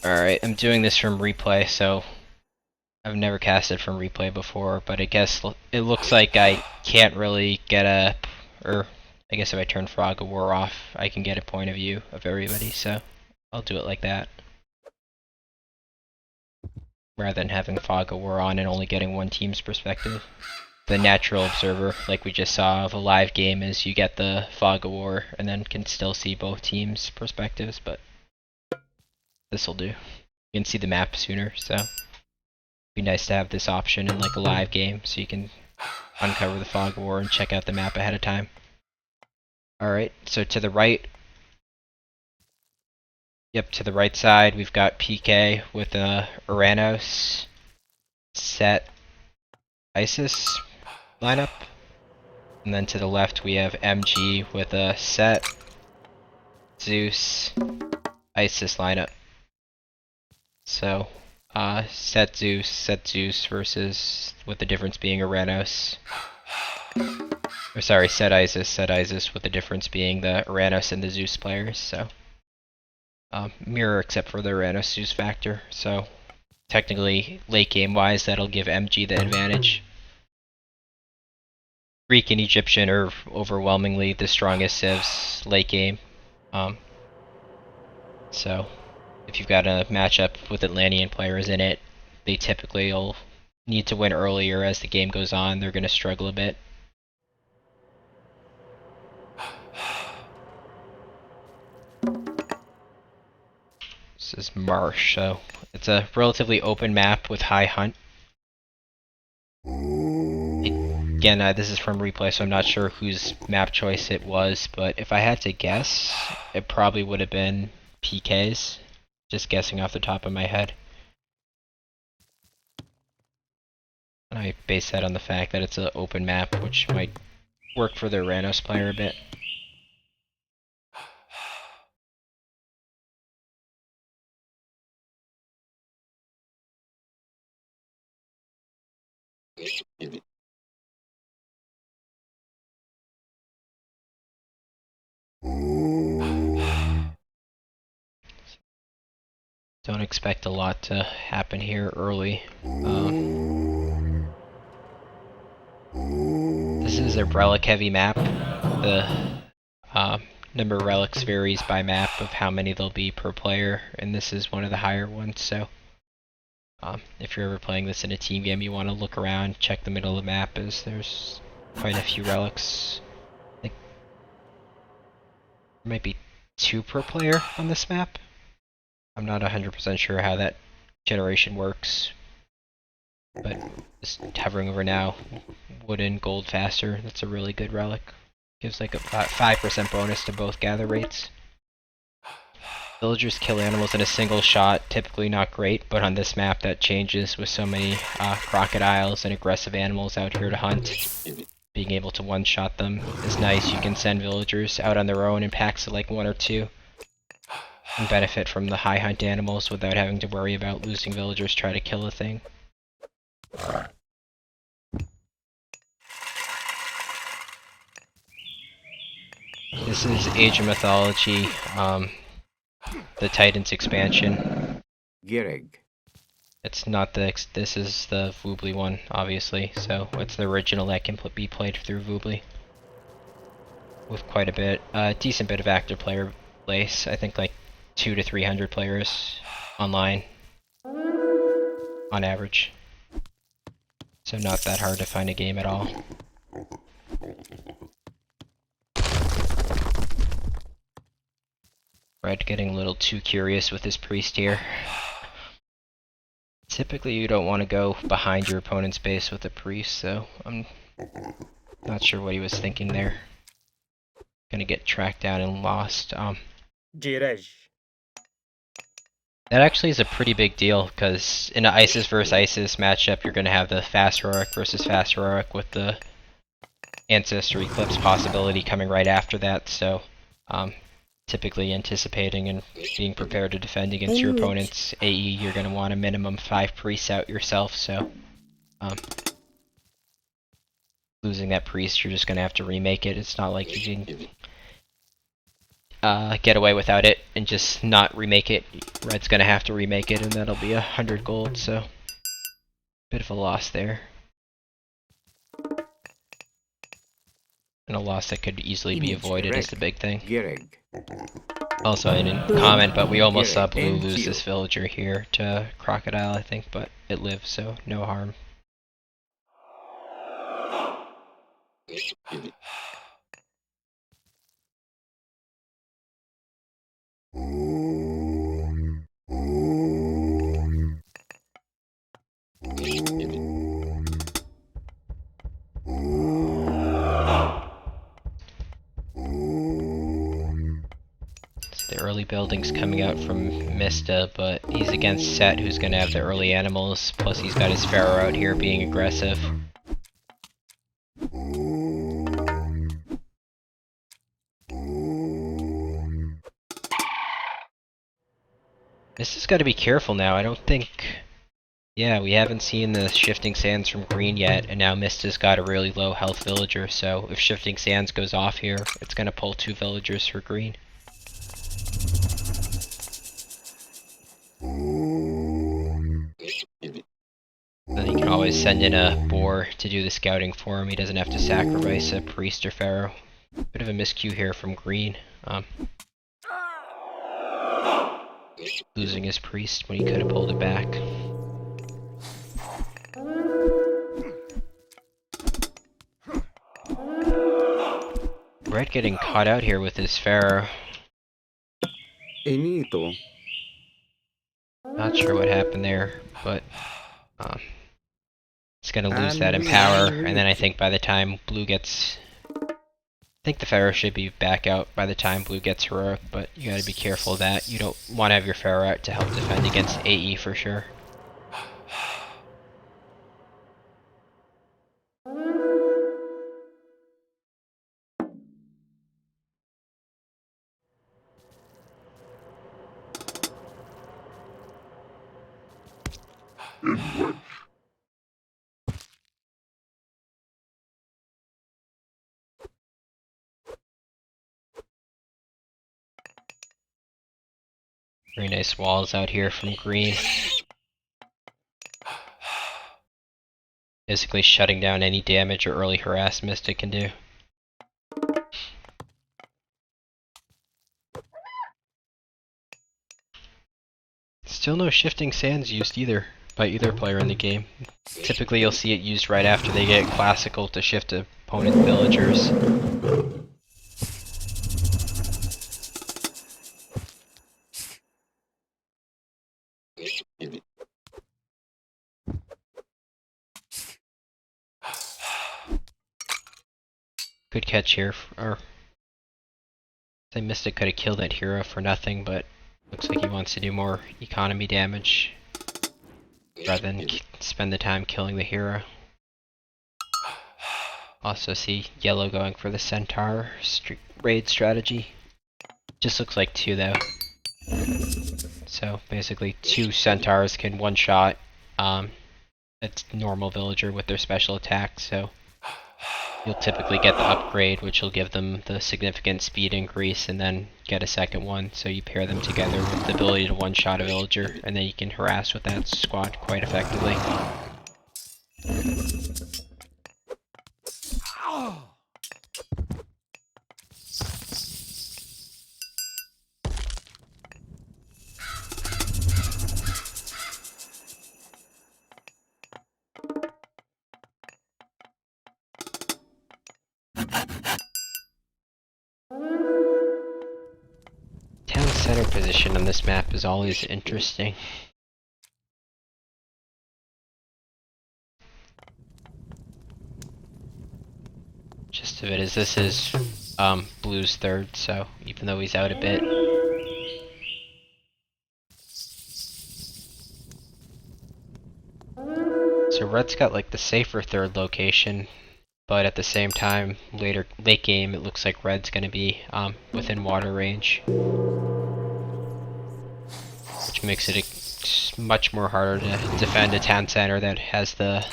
Alright, I'm doing this from replay, so I've never casted from replay before, but I guess it looks like I can't really get a, or I guess if I turn Fog of War off, I can get a point of view of everybody, so I'll do it like that. Rather than having Fog of War on and only getting one team's perspective. The natural observer, like we just saw of a live game, is you get the Fog of War and then can still see both teams' perspectives, but this'll do. You can see the map sooner, so it'd be nice to have this option in like a live game so you can uncover the Fog of War and check out the map ahead of time. Alright, so to the right, to the right side we've got PK with Uranos, Set, Isis lineup. And then to the left we have MG with a Set, Zeus, Isis lineup. So, Set Zeus versus, with the difference being Uranos. Or sorry, Set Isis with the difference being the Uranos and the Zeus players, so. Mirror except for the Uranos Zeus factor, so technically late game wise that'll give MG the advantage. Greek and Egyptian are overwhelmingly the strongest civs late game. So if you've got a matchup with Atlantean players in it, they typically will need to win earlier as the game goes on. They're going to struggle a bit. This is Marsh, so it's a relatively open map with high hunt. Again, this is from replay, so I'm not sure whose map choice it was, but if I had to guess, it probably would have been PK's. Just guessing off the top of my head. And I base that on the fact that it's an open map, which might work for the Uranos player a bit. Don't expect a lot to happen here early. This is a relic heavy map. The number of relics varies by map of how many there'll be per player, and this is one of the higher ones, so if you're ever playing this in a team game, you want to look around, check the middle of the map, as there's quite a few relics. I think there might be 2 per player on this map. I'm not 100% sure how that generation works, but just hovering over now, wood and gold faster, that's a really good relic. Gives like a 5% bonus to both gather rates. Villagers kill animals in a single shot, typically not great, but on this map that changes with so many crocodiles and aggressive animals out here to hunt. Being able to one-shot them is nice. You can send villagers out on their own in packs of like 1 or 2. And benefit from the high hunt animals without having to worry about losing villagers try to kill a thing. This is Age of Mythology, the Titans expansion. Gireg. It's not this is the Voobly one, obviously, so it's the original that can be played through Voobly. With quite a decent bit of active player base, I think like 200 to 300 players online, on average. So not that hard to find a game at all. Red getting a little too curious with his priest here. Typically you don't want to go behind your opponent's base with a priest, so I'm not sure what he was thinking there. Gonna get tracked down and lost. That actually is a pretty big deal, because in an Isis versus Isis matchup, you're going to have the fast heroic versus fast heroic with the Ancestor Eclipse possibility coming right after that, so typically anticipating and being prepared to defend against your opponent's AE, you're going to want a minimum 5 priests out yourself, so losing that priest, you're just going to have to remake it. It's not like you can... get away without it and just not remake it. Red's gonna have to remake it, and that'll be 100 gold, so bit of a loss there. And a loss that could easily be avoided is the big thing. Also, I didn't comment, but we almost saw Blue lose this villager here to Crocodile, I think, but it lives, so no harm. The early building's coming out from Mista, but he's against Set, who's gonna have the early animals, plus he's got his Pharaoh out here being aggressive. Mista's gotta be careful now, I don't think... Yeah, we haven't seen the Shifting Sands from green yet, and now Mista's got a really low health villager, so if Shifting Sands goes off here, it's gonna pull 2 villagers for green. Then he can always send in a boar to do the scouting for him. He doesn't have to sacrifice a priest or pharaoh. Bit of a miscue here from green. Losing his priest when he could have pulled it back. Red getting caught out here with his pharaoh. Not sure what happened there, but it's gonna lose that in power, and then I think by the time Blue gets... I think the Pharaoh should be back out by the time Blue gets heroic, but you gotta be careful of that. You don't want to have your Pharaoh out to help defend against AE for sure. Very nice walls out here from green. Basically shutting down any damage or early harass Mystic can do. Still no Shifting Sands used either by either player in the game. Typically you'll see it used right after they get classical to shift opponent villagers. Good catch here, or I Mystic could have killed that hero for nothing, but looks like he wants to do more economy damage rather than spend the time killing the hero. Also see yellow going for the Centaur raid strategy. Just looks like 2 though. So basically 2 Centaurs can one-shot a normal villager with their special attack, so you'll typically get the upgrade, which will give them the significant speed increase, and then get a second one, so you pair them together with the ability to one-shot a villager, and then you can harass with that squad quite effectively. Town center position on this map is always interesting. Gist of it is this is Blue's third, so even though he's out a bit. So Red's got like the safer third location, but at the same time, late game, it looks like Red's gonna be within water range, which makes it much more harder to defend a town center that has the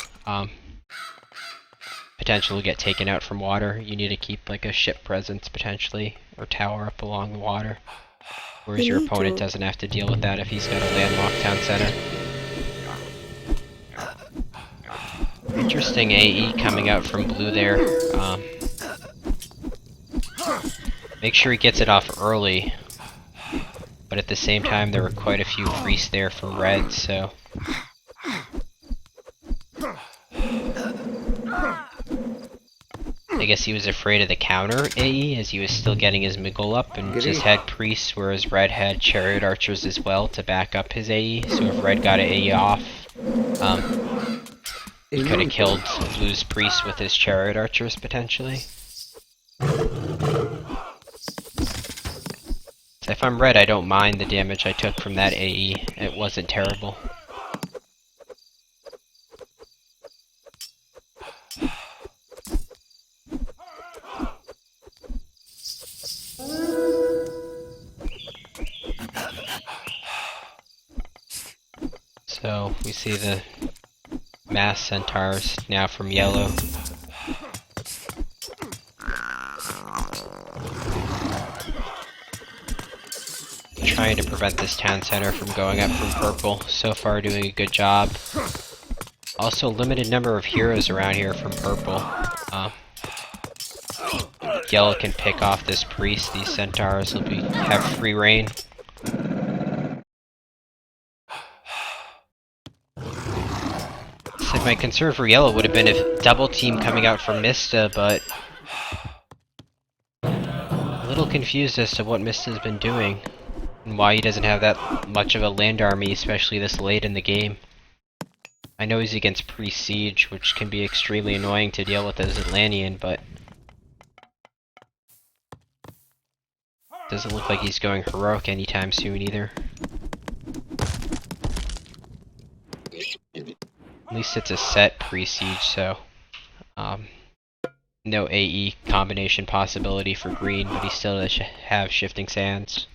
potential to get taken out from water. You need to keep like a ship presence potentially, or tower up along the water. Whereas your opponent doesn't have to deal with that if he's got a landlocked town center. Interesting AE coming out from blue there. Make sure he gets it off early. But at the same time, there were quite a few priests there from red, so... I guess he was afraid of the counter AE, as he was still getting his Miggle up, and just had priests, whereas red had chariot archers as well to back up his AE, so if red got an AE off, he could have killed blue's priest with his chariot archers, potentially. So if I'm red, I don't mind the damage I took from that AE. It wasn't terrible. So we see the mass centaurs now from yellow. Trying to prevent this town center from going up from purple. So far doing a good job. Also limited number of heroes around here from purple. Yellow can pick off this priest. These centaurs will have free reign. So my concern for yellow would have been if double team coming out from Mista, but a little confused as to what Mista's been doing. And why he doesn't have that much of a land army, especially this late in the game. I know he's against Pre-Siege, which can be extremely annoying to deal with as Atlantean, but... doesn't look like he's going heroic anytime soon either. At least it's a set Pre-Siege, so... no AE combination possibility for green, but he still does have Shifting Sands.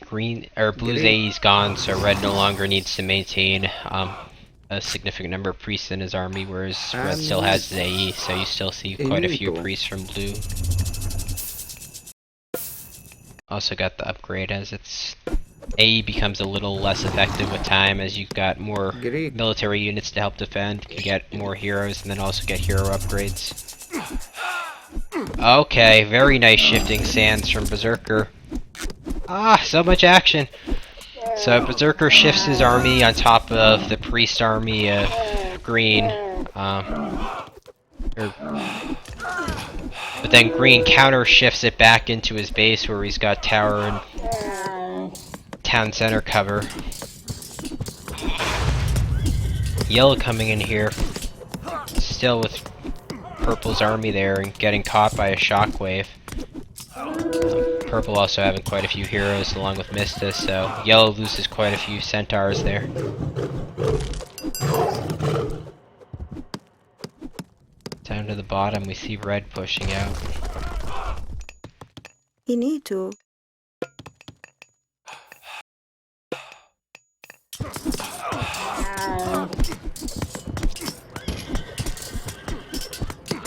Green or blue's AE's gone, so red no longer needs to maintain a significant number of priests in his army, whereas red still has his AE, so you still see quite a few priests from blue. Also got the upgrade as its AE becomes a little less effective with time, as you've got more military units to help defend, can get more heroes, and then also get hero upgrades. Okay, very nice Shifting Sands from Berserker. Ah, so much action! So Berserker shifts his army on top of the priest army of green. But then green counter shifts it back into his base where he's got tower and town center cover. Yellow coming in here, still with purple's army there and getting caught by a shockwave. Purple also having quite a few heroes along with Mista, so yellow loses quite a few centaurs there. Down to the bottom we see red pushing out. You need to.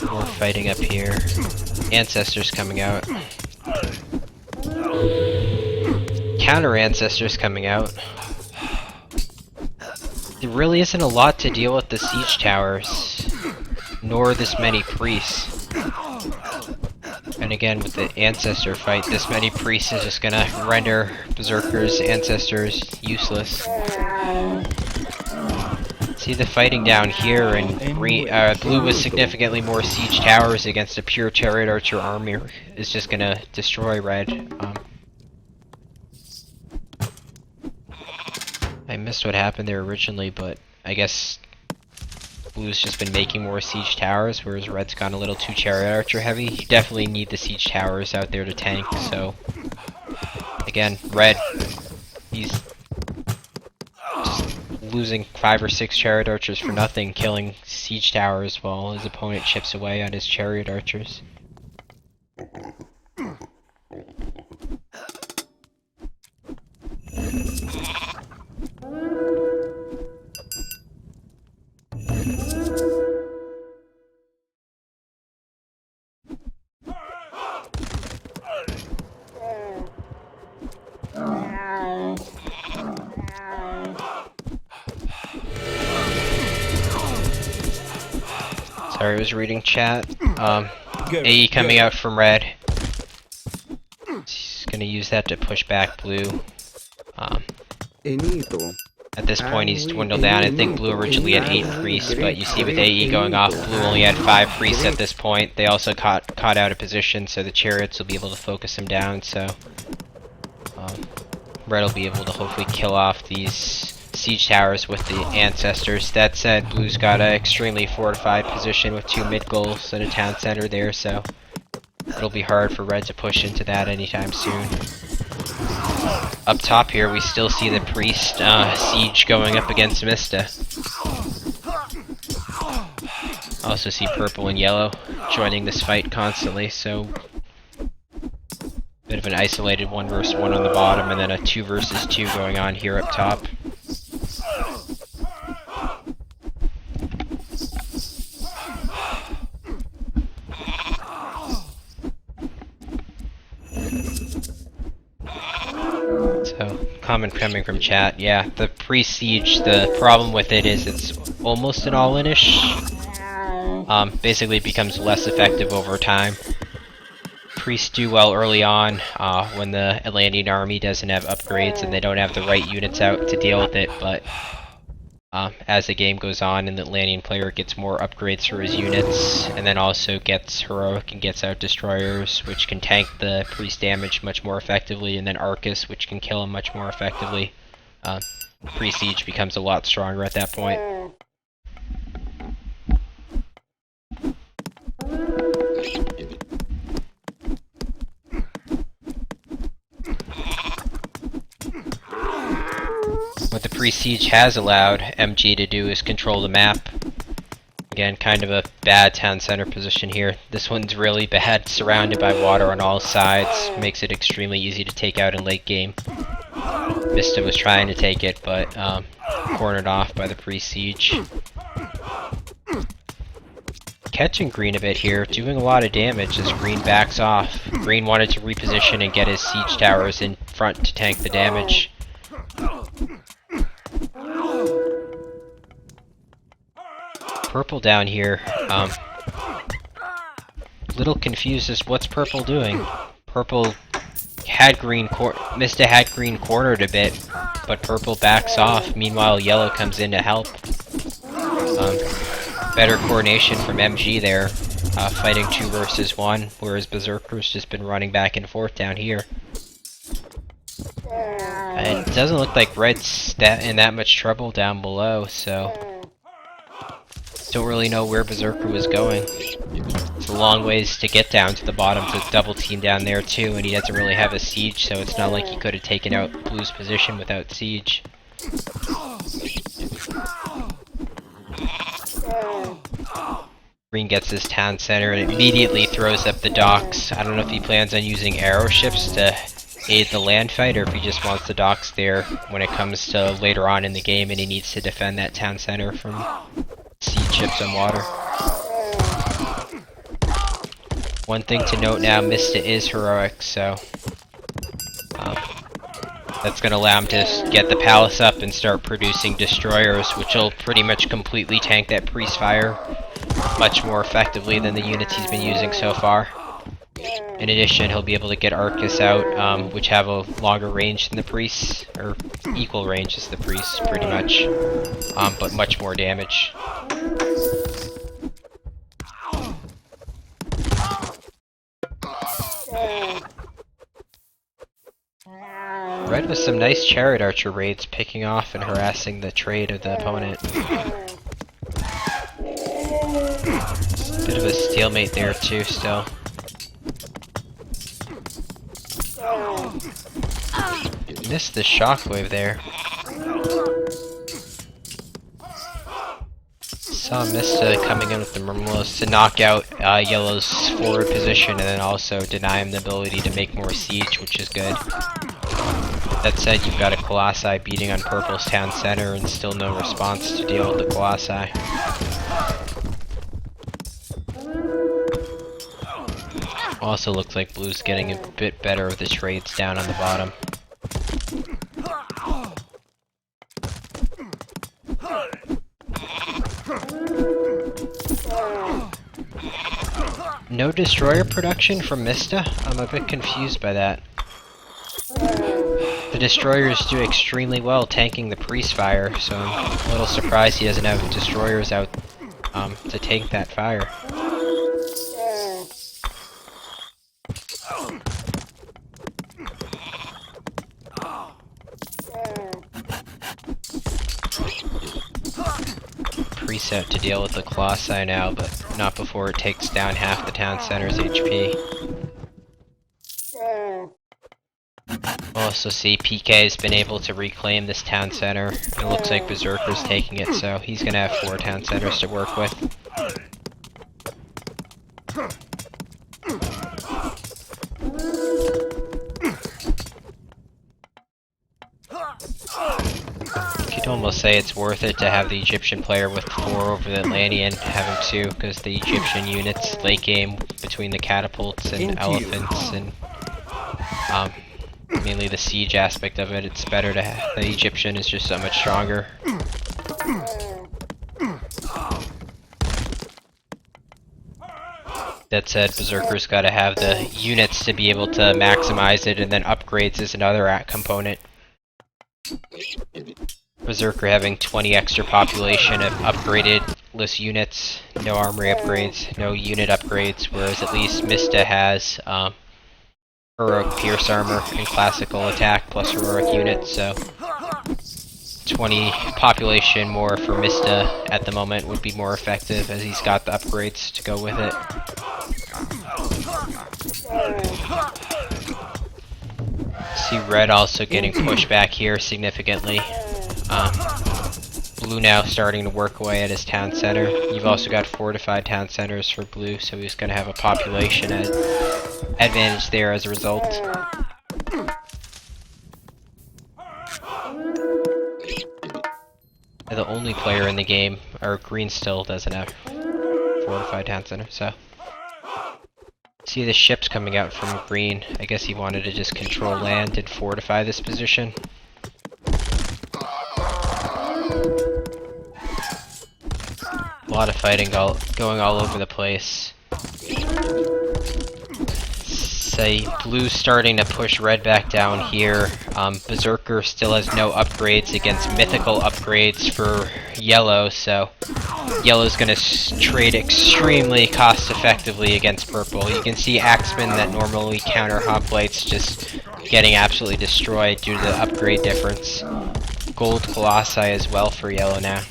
More fighting up here. Ancestors coming out. Counter ancestors coming out. There really isn't a lot to deal with the siege towers, nor this many priests. And again, with the ancestor fight, this many priests is just gonna render Berserker's ancestors useless. See the fighting down here, and blue with significantly more siege towers against a pure chariot archer army is just gonna destroy red. I missed what happened there originally, but I guess blue's just been making more siege towers, whereas red's gone a little too chariot archer heavy. You definitely need the siege towers out there to tank, so... Again, red, he's just losing 5 or 6 chariot archers for nothing, killing siege towers while his opponent chips away on his chariot archers. Sorry, I was reading chat. AE coming out from red. He's gonna use that to push back blue. At this point, he's dwindled down. I think blue originally had 8 priests, but you see with AE going off, blue only had 5 priests at this point. They also caught out of position, so the chariots will be able to focus him down. So red will be able to hopefully kill off these siege towers with the ancestors. That said, blue's got an extremely fortified position with 2 mid goals and a town center there, so it'll be hard for red to push into that anytime soon. Up top here, we still see the priest siege going up against Mista. Also see purple and yellow joining this fight constantly, so bit of an isolated 1 versus 1 on the bottom, and then a 2 versus 2 going on here up top. So, comment coming from chat. Yeah, the pre-siege, the problem with it is it's almost an all-in-ish. Basically it becomes less effective over time. Priests do well early on when the Atlantean army doesn't have upgrades and they don't have the right units out to deal with it, but as the game goes on and the Atlantean player gets more upgrades for his units, and then also gets heroic and gets out destroyers, which can tank the priest damage much more effectively, and then Arcus, which can kill him much more effectively, pre-siege becomes a lot stronger at that point. What the pre-siege has allowed MG to do is control the map. Again, kind of a bad town center position here. This one's really bad, surrounded by water on all sides. Makes it extremely easy to take out in late game. Mista was trying to take it, but cornered off by the pre-siege. Catching green a bit here, doing a lot of damage as green backs off. Green wanted to reposition and get his siege towers in front to tank the damage. Purple down here, little confused as what's purple doing. Purple had green Mista had green cornered a bit, but purple backs off. Meanwhile, yellow comes in to help. Better coordination from MG there, fighting 2 versus 1, whereas Berserker's just been running back and forth down here. And it doesn't look like red's in that much trouble down below, so don't really know where Berserker was going. It's a long ways to get down to the bottom to double team down there too, and he doesn't really have a siege, so it's not like he could have taken out blue's position without siege. Green gets his town center and immediately throws up the docks. I don't know if he plans on using arrow ships to aid the land fight, or if he just wants the docks there when it comes to later on in the game and he needs to defend that town center from siege ships on water. One thing to note now, Mista is heroic, so that's going to allow him to get the palace up and start producing destroyers, which will pretty much completely tank that priest fire much more effectively than the units he's been using so far. In addition, he'll be able to get Arcus out, which have a longer range than the priests, or equal range as the priests, pretty much, but much more damage. Red with some nice chariot archer raids, picking off and harassing the trade of the opponent. Bit of a stalemate there too, still. Missed the shockwave there. Saw Mista coming in with the Murmlos to knock out Yellow's forward position and then also deny him the ability to make more siege, which is good. That said, you've got a Colossi beating on Purple's town center and still no response to deal with the Colossi. Also looks like Blue's getting a bit better with the trades down on the bottom. No destroyer production from Mista? I'm a bit confused by that. The destroyers do extremely well tanking the priest fire, so I'm a little surprised he doesn't have destroyers out to tank that fire. Priest out to deal with the Colossi now, but not before it takes down half the town center's HP. Also see PK has been able to reclaim this town center. It looks like Berserker's taking it, so he's gonna have 4 town centers to work with. You could almost say it's worth it to have the Egyptian player with 4 over the Atlantean, have him 2, because the Egyptian units late game between the catapults and elephants and mainly the siege aspect of it, it's better to have the Egyptian is just so much stronger. That said, Berserker's gotta have the units to be able to maximize it, and then upgrades is another component. Berserker having 20 extra population of upgraded-less units, no armory upgrades, no unit upgrades, whereas at least Mista has heroic pierce armor and classical attack plus heroic units, so 20 population more for Mista at the moment would be more effective as he's got the upgrades to go with it. See Red also getting pushed back here significantly. Blue now starting to work away at his town center. You've also got fortified town centers for Blue, so he's going to have a population advantage there as a result. The only player in the game, or Green still doesn't have fortified town center, so. See the ships coming out from Green. I guess he wanted to just control land and fortify this position. A lot of fighting going all over the place. Say Blue's starting to push Red back down here. Berserker still has no upgrades against mythical upgrades for Yellow, so Yellow's gonna trade extremely cost effectively against Purple. You can see Axemen that normally counter Hoplites just getting absolutely destroyed due to the upgrade difference. Gold Colossi as well for Yellow now.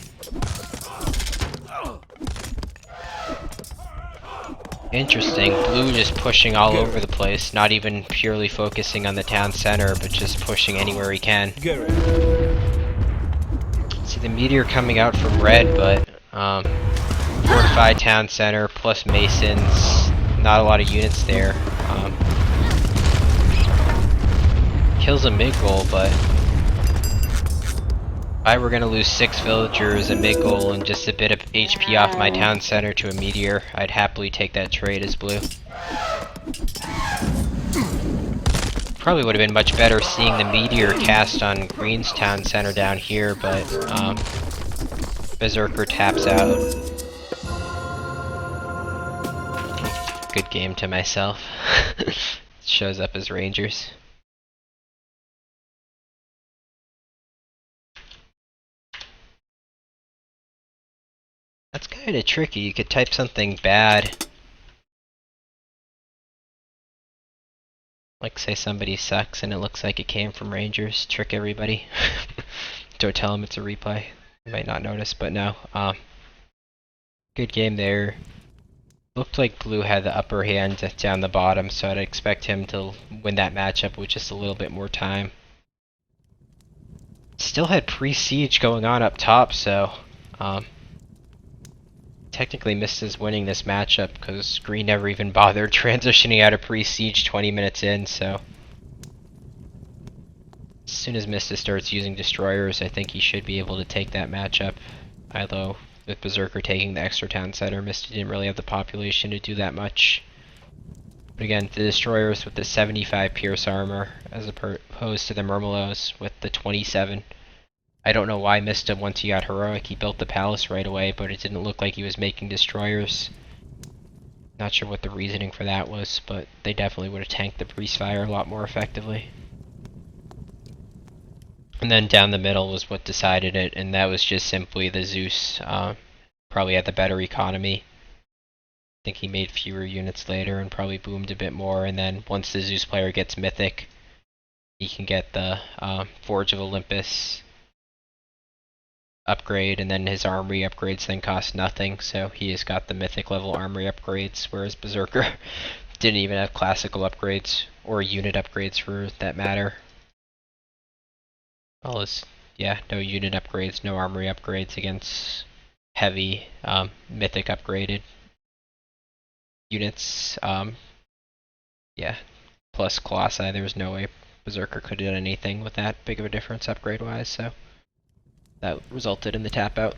Interesting. Blue just pushing all over the place, not even purely focusing on the town center, but just pushing anywhere he can. See the meteor coming out from Red, but fortified town center plus masons, not a lot of units there. Kills a mid-goal, but if I were going to lose 6 villagers, a mid-goal, and just a bit of HP off my town center to a meteor, I'd happily take that trade as Blue. Probably would have been much better seeing the meteor cast on Green's town center down here, but Berserker taps out. Good game to myself. Shows up as Rangers. That's kind of tricky. You could type something bad. Like say somebody sucks and it looks like it came from Rangers. Trick everybody. Don't tell them it's a replay. You might not notice, but no. Good game there. Looked like Blue had the upper hand down the bottom, so I'd expect him to win that matchup with just a little bit more time. Still had pre-siege going on up top, so technically missed his winning this matchup because Green never even bothered transitioning out of pre-siege 20 minutes in, so as soon as Mista starts using destroyers, I think he should be able to take that matchup. Although, with Berserker taking the extra town center, Mista didn't really have the population to do that much. But again, the destroyers with the 75 pierce armor, as opposed to the Murmelos with the 27. I don't know why Mista, once he got heroic, he built the palace right away, but it didn't look like he was making destroyers. Not sure what the reasoning for that was, but they definitely would have tanked the priest fire a lot more effectively. And then down the middle was what decided it, and that was just simply the Zeus. Probably had the better economy. I think he made fewer units later and probably boomed a bit more, and then once the Zeus player gets mythic, he can get the Forge of Olympus upgrade, and then his armory upgrades then cost nothing, so he has got the mythic level armory upgrades, whereas Berserker didn't even have classical upgrades, or unit upgrades for that matter. All his, yeah, no unit upgrades, no armory upgrades against heavy mythic upgraded units. Yeah, plus Colossi, there was no way Berserker could have done anything with that big of a difference upgrade wise, so that resulted in the tap out.